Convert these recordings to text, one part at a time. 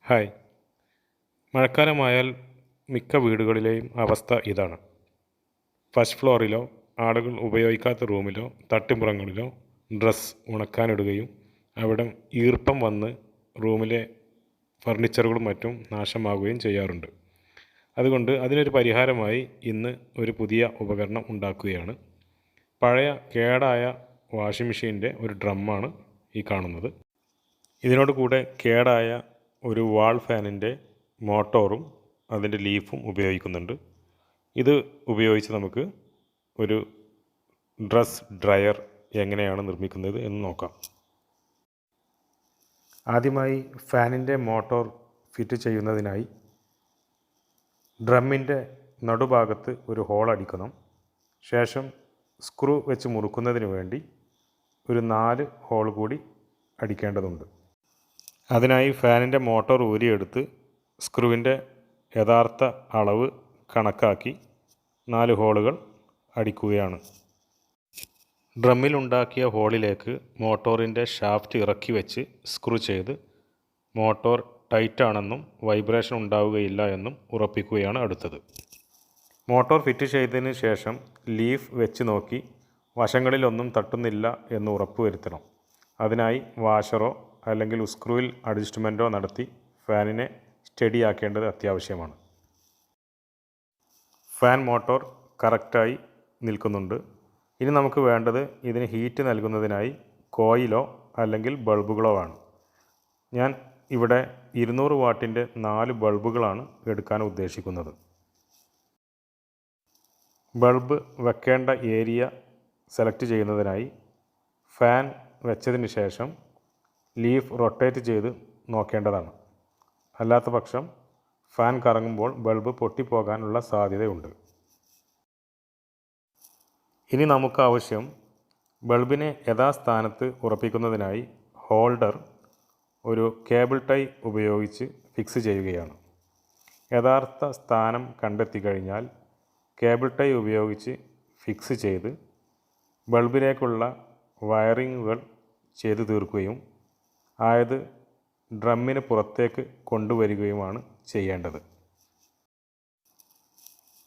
Hi. മഴക്കാലമായാൽ മിക്ക വീടുകളിലെയും അവസ്ഥ ഇതാണ്. ഫസ്റ്റ് ഫ്ലോറിലോ ആളുകൾ ഉപയോഗിക്കാത്ത റൂമിലോ തട്ടിമ്പുറങ്ങളിലോ ഡ്രസ്സ് ഉണക്കാനിടുകയും അവിടെ ഈർപ്പം വന്ന് റൂമിലെ ഫർണിച്ചറുകളും മറ്റും നാശമാവുകയും ചെയ്യാറുണ്ട്. അതുകൊണ്ട് അതിനൊരു പരിഹാരമായി ഇന്ന് ഒരു പുതിയ ഉപകരണം ഉണ്ടാക്കുകയാണ്. പഴയ കേടായ വാഷിംഗ് മെഷീൻ്റെ ഒരു ഡ്രമ്മാണ് ഈ കാണുന്നത്. ഇതിനോട് കൂടെ കേടായ ഒരു വാൾ ഫാനിൻ്റെ മോട്ടോറും അതിൻ്റെ ലീഫും ഉപയോഗിക്കുന്നുണ്ട്. ഇത് ഉപയോഗിച്ച് നമുക്ക് ഒരു ഡ്രസ് ഡ്രയർ എങ്ങനെയാണ് നിർമ്മിക്കുന്നത് എന്ന് നോക്കാം. ആദ്യമായി ഫാനിൻ്റെ മോട്ടോർ ഫിറ്റ് ചെയ്യുന്നതിനായി ഡ്രമ്മിൻ്റെ നടുഭാഗത്ത് ഒരു ഹോൾ അടിക്കണം. ശേഷം സ്ക്രൂ വെച്ച് മുറുക്കുന്നതിന് വേണ്ടി ഒരു 4 ഹോൾ കൂടി അടിക്കേണ്ടതുണ്ട്. അതിനായി ഫാനിൻ്റെ മോട്ടോർ ഊരിയെടുത്ത് സ്ക്രൂവിൻ്റെ യഥാർത്ഥ അളവ് കണക്കാക്കി 4 ഹോളുകൾ അടിക്കുകയാണ്. ഡ്രമ്മിലുണ്ടാക്കിയ ഹോളിലേക്ക് മോട്ടോറിൻ്റെ ഷാഫ്റ്റ് ഇറക്കി വെച്ച് സ്ക്രൂ ചെയ്ത് മോട്ടോർ ടൈറ്റാണെന്നും വൈബ്രേഷൻ ഉണ്ടാവുകയില്ല എന്നും ഉറപ്പിക്കുകയാണ് അടുത്തത്. മോട്ടോർ ഫിറ്റ് ചെയ്തതിന് ശേഷം ലീഫ് വെച്ച് നോക്കി വശങ്ങളിലൊന്നും തട്ടുന്നില്ല എന്ന് ഉറപ്പുവരുത്തണം. അതിനായി വാഷറോ അല്ലെങ്കിൽ സ്ക്രൂവിൽ അഡ്ജസ്റ്റ്മെൻറ്റോ നടത്തി ഫാനിനെ സ്റ്റഡിയാക്കേണ്ടത് അത്യാവശ്യമാണ്. ഫാൻ മോട്ടോർ കറക്റ്റായി നിൽക്കുന്നുണ്ട്. ഇനി നമുക്ക് വേണ്ടത് ഇതിന് ഹീറ്റ് നൽകുന്നതിനായി കോയിലോ അല്ലെങ്കിൽ ബൾബുകളോ ആണ്. ഞാൻ ഇവിടെ 200 വാട്ടിൻ്റെ 4 ബൾബുകളാണ് എടുക്കാൻ ഉദ്ദേശിക്കുന്നത്. ബൾബ് വെക്കേണ്ട ഏരിയ സെലക്ട് ചെയ്യുന്നതിനായി ഫാൻ വെച്ചതിന് ശേഷം ലീഫ് റൊട്ടേറ്റ് ചെയ്ത് നോക്കേണ്ടതാണ്. അല്ലാത്ത പക്ഷം ഫാൻ കറങ്ങുമ്പോൾ ബൾബ് പൊട്ടിപ്പോകാനുള്ള സാധ്യതയുണ്ട്. ഇനി നമുക്ക് ആവശ്യം ബൾബിനെ യഥാസ്ഥാനത്ത് ഉറപ്പിക്കുന്നതിനായി ഹോൾഡർ ഒരു കേബിൾ ടൈ ഉപയോഗിച്ച് ഫിക്സ് ചെയ്യുകയാണ്. യഥാർത്ഥ സ്ഥാനം കണ്ടെത്തി കഴിഞ്ഞാൽ കേബിൾ ടൈ ഉപയോഗിച്ച് ഫിക്സ് ചെയ്ത് ബൾബിലേക്കുള്ള വയറിങ്ങുകൾ ചെയ്തു തീർക്കുകയും ആയത് ഡ്രമ്മിന് പുറത്തേക്ക് കൊണ്ടുവരികയുമാണ് ചെയ്യേണ്ടത്.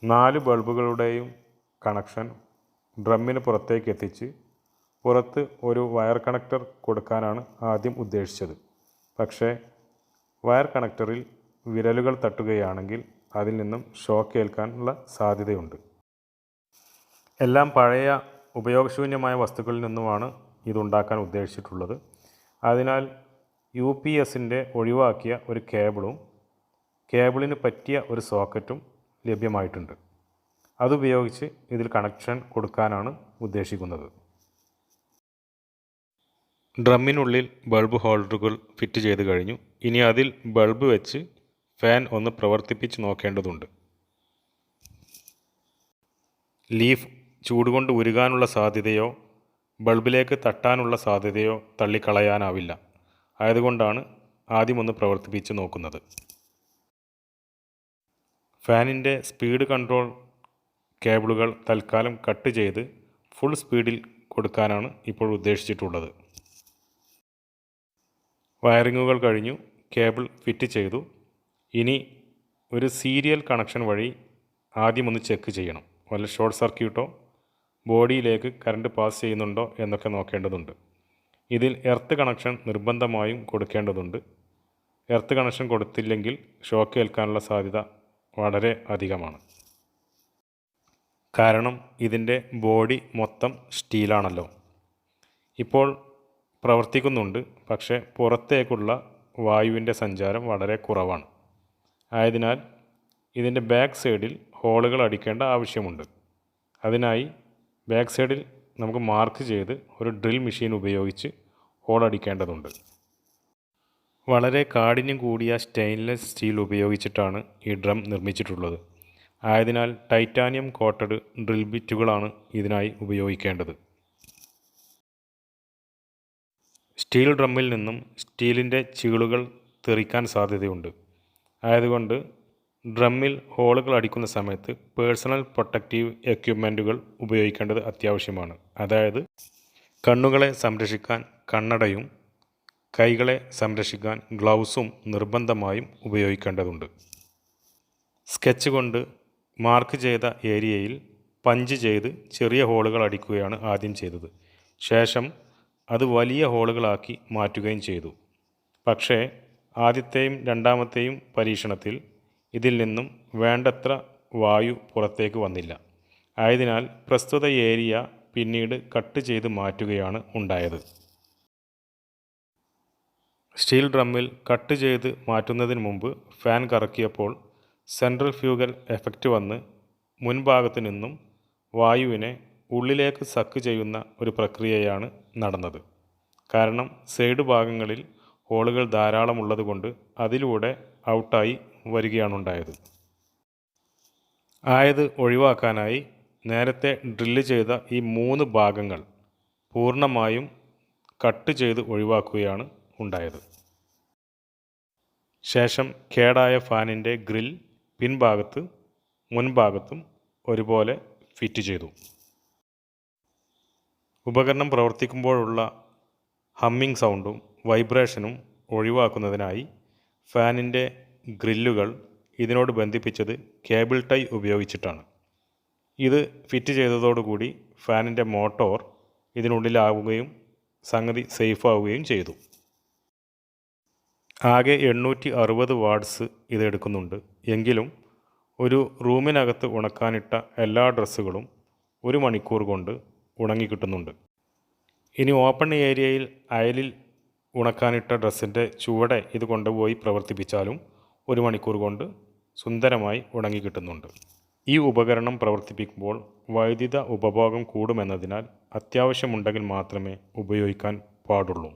4 ബൾബുകളുടെയും കണക്ഷൻ ഡ്രമ്മിന് പുറത്തേക്ക് എത്തിച്ച് പുറത്ത് ഒരു വയർ കണക്ടർ കൊടുക്കാനാണ് ആദ്യം ഉദ്ദേശിച്ചത്. പക്ഷേ വയർ കണക്ടറിൽ വിരലുകൾ തട്ടുകയാണെങ്കിൽ അതിൽ നിന്നും ഷോക്ക് ഏൽക്കാനുള്ള സാധ്യതയുണ്ട്. എല്ലാം പഴയ ഉപയോഗശൂന്യമായ വസ്തുക്കളിൽ നിന്നുമാണ് ഇതുണ്ടാക്കാൻ ഉദ്ദേശിച്ചിട്ടുള്ളത്. അതിനാൽ UPSൻ്റെ ഒഴിവാക്കിയ ഒരു കേബിളും കേബിളിന് പറ്റിയ ഒരു സോക്കറ്റും ലഭ്യമായിട്ടുണ്ട്. അതുപയോഗിച്ച് ഇതിൽ കണക്ഷൻ കൊടുക്കാനാണ് ഉദ്ദേശിക്കുന്നത്. ഡ്രമ്മിനുള്ളിൽ ബൾബ് ഹോൾഡറുകൾ ഫിറ്റ് ചെയ്ത് കഴിഞ്ഞു. ഇനി അതിൽ ബൾബ് വെച്ച് ഫാൻ ഒന്ന് പ്രവർത്തിപ്പിച്ച് നോക്കേണ്ടതുണ്ട്. ലീഫ് ചൂടുകൊണ്ട് ഉരുകാനുള്ള സാധ്യതയോ ബൾബിലേക്ക് തട്ടാനുള്ള സാധ്യതയോ തള്ളിക്കളയാനാവില്ല. ആയതുകൊണ്ടാണ് ആദ്യമൊന്ന് പ്രവർത്തിപ്പിച്ച് നോക്കുന്നത്. ഫാനിൻ്റെ സ്പീഡ് കൺട്രോൾ കേബിളുകൾ തൽക്കാലം കട്ട് ചെയ്ത് ഫുൾ സ്പീഡിൽ കൊടുക്കാനാണ് ഇപ്പോൾ ഉദ്ദേശിച്ചിട്ടുള്ളത്. വയറിങ്ങുകൾ കഴിഞ്ഞു, കേബിൾ ഫിറ്റ് ചെയ്തു. ഇനി ഒരു സീരിയൽ കണക്ഷൻ വഴി ആദ്യമൊന്ന് ചെക്ക് ചെയ്യണം. വല്ല ഷോർട്ട് സർക്യൂട്ടോ ബോഡിയിലേക്ക് കറണ്ട് പാസ് ചെയ്യുന്നുണ്ടോ എന്നൊക്കെ നോക്കേണ്ടതുണ്ട്. ഇതിൽ എർത്ത് കണക്ഷൻ നിർബന്ധമായും കൊടുക്കേണ്ടതുണ്ട്. എർത്ത് കണക്ഷൻ കൊടുത്തില്ലെങ്കിൽ ഷോക്ക് ഏൽക്കാനുള്ള സാധ്യത വളരെ അധികമാണ്. കാരണം ഇതിൻ്റെ ബോഡി മൊത്തം സ്റ്റീലാണല്ലോ. ഇപ്പോൾ പ്രവർത്തിക്കുന്നുണ്ട്, പക്ഷേ പുറത്തേക്കുള്ള വായുവിൻ്റെ സഞ്ചാരം വളരെ കുറവാണ്. ആയതിനാൽ ഇതിൻ്റെ ബാക്ക് സൈഡിൽ ഹോളുകൾ അടിക്കേണ്ട ആവശ്യമുണ്ട്. അതിനായി ബാക്ക് സൈഡിൽ നമുക്ക് മാർക്ക് ചെയ്ത് ഒരു ഡ്രിൽ മെഷീൻ ഉപയോഗിച്ച് ഹോൾ അടിക്കേണ്ടതുണ്ട്. വളരെ കാഠിന്യം കൂടിയ സ്റ്റെയിൻലെസ് സ്റ്റീൽ ഉപയോഗിച്ചിട്ടാണ് ഈ ഡ്രം നിർമ്മിച്ചിട്ടുള്ളത്. ആയതിനാൽ ടൈറ്റാനിയം കോട്ടഡ് ഡ്രിൽ ബിറ്റുകളാണ് ഇതിനായി ഉപയോഗിക്കേണ്ടത്. സ്റ്റീൽ ഡ്രമ്മിൽ നിന്നും സ്റ്റീലിൻ്റെ ചീളുകൾ തെറിക്കാൻ സാധ്യതയുണ്ട്. ആയതുകൊണ്ട് ഡ്രമ്മിൽ ഹോളുകൾ അടിക്കുന്ന സമയത്ത് പേഴ്സണൽ പ്രൊട്ടക്റ്റീവ് എക്യുപ്മെൻറ്റുകൾ ഉപയോഗിക്കേണ്ടത് അത്യാവശ്യമാണ്. അതായത് കണ്ണുകളെ സംരക്ഷിക്കാൻ കണ്ണടയും കൈകളെ സംരക്ഷിക്കാൻ ഗ്ലൗസും നിർബന്ധമായും ഉപയോഗിക്കേണ്ടതുണ്ട്. സ്കെച്ച് കൊണ്ട് മാർക്ക് ചെയ്ത ഏരിയയിൽ പഞ്ച് ചെയ്ത് ചെറിയ ഹോളുകൾ അടിക്കുകയാണ് ആദ്യം ചെയ്തത്. ശേഷം അത് വലിയ ഹോളുകളാക്കി മാറ്റുകയും ചെയ്തു. പക്ഷേ ആദ്യത്തെയും രണ്ടാമത്തെയും പരീക്ഷണത്തിൽ ഇതിൽ നിന്നും വേണ്ടത്ര വായു പുറത്തേക്ക് വന്നില്ല. ആയതിനാൽ പ്രസ്തുത ഏരിയ പിന്നീട് കട്ട് ചെയ്ത് മാറ്റുകയാണ് ഉണ്ടായത്. സ്റ്റീൽ ഡ്രമ്മിൽ കട്ട് ചെയ്ത് മാറ്റുന്നതിന് മുമ്പ് ഫാൻ കറക്കിയപ്പോൾ സെൻട്രിഫ്യൂഗൽ എഫക്റ്റ് വന്ന് മുൻഭാഗത്തു നിന്നും വായുവിനെ ഉള്ളിലേക്ക് സക്ക് ചെയ്യുന്ന ഒരു പ്രക്രിയയാണ് നടന്നത്. കാരണം സൈഡ് ഭാഗങ്ങളിൽ ഹോളുകൾ ധാരാളമുള്ളതുകൊണ്ട് അതിലൂടെ ഔട്ടായി വരികയാണുണ്ടായത്. ആയത് ഒഴിവാക്കാനായി നേരത്തെ ഡ്രില്ല് ചെയ്ത ഈ 3 ഭാഗങ്ങൾ പൂർണ്ണമായും കട്ട് ചെയ്ത് ഒഴിവാക്കുകയാണ് ഉണ്ടായത്. ശേഷം കേടായ ഫാനിൻ്റെ ഗ്രിൽ പിൻഭാഗത്ത് മുൻഭാഗത്തും ഒരുപോലെ ഫിറ്റ് ചെയ്തു. ഉപകരണം പ്രവർത്തിക്കുമ്പോഴുള്ള ഹമ്മിങ് സൗണ്ടും വൈബ്രേഷനും ഒഴിവാക്കുന്നതിനായി ഫാനിൻ്റെ ഗ്രില്ലുകൾ ഇതിനോട് ബന്ധിപ്പിച്ചത് കേബിൾ ടൈ ഉപയോഗിച്ചിട്ടാണ്. ഇത് ഫിറ്റ് ചെയ്തതോടുകൂടി ഫാനിൻ്റെ മോട്ടോർ ഇതിനുള്ളിലാവുകയും സംഗതി സേഫാവുകയും ചെയ്തു. ആകെ 860 വാട്ട്സ് ഇത് എടുക്കുന്നുണ്ട്. എങ്കിലും ഒരു റൂമിനകത്ത് ഉണക്കാനിട്ട എല്ലാ ഡ്രസ്സുകളും 1 മണിക്കൂർ കൊണ്ട് ഉണങ്ങിക്കിട്ടുന്നുണ്ട്. ഇനി ഓപ്പൺ ഏരിയയിൽ അയലിൽ ഉണക്കാനിട്ട ഡ്രസ്സിൻ്റെ ചുവടെ ഇത് കൊണ്ടുപോയി പ്രവർത്തിപ്പിച്ചാലും 1 മണിക്കൂർ കൊണ്ട് സുന്ദരമായി ഉണങ്ങിക്കിട്ടുന്നുണ്ട്. ഈ ഉപകരണം പ്രവർത്തിപ്പിക്കുമ്പോൾ വൈദ്യുത ഉപഭോഗം കൂടുമെന്നതിനാൽ അത്യാവശ്യമുണ്ടെങ്കിൽ മാത്രമേ ഉപയോഗിക്കാൻ പാടുള്ളൂ.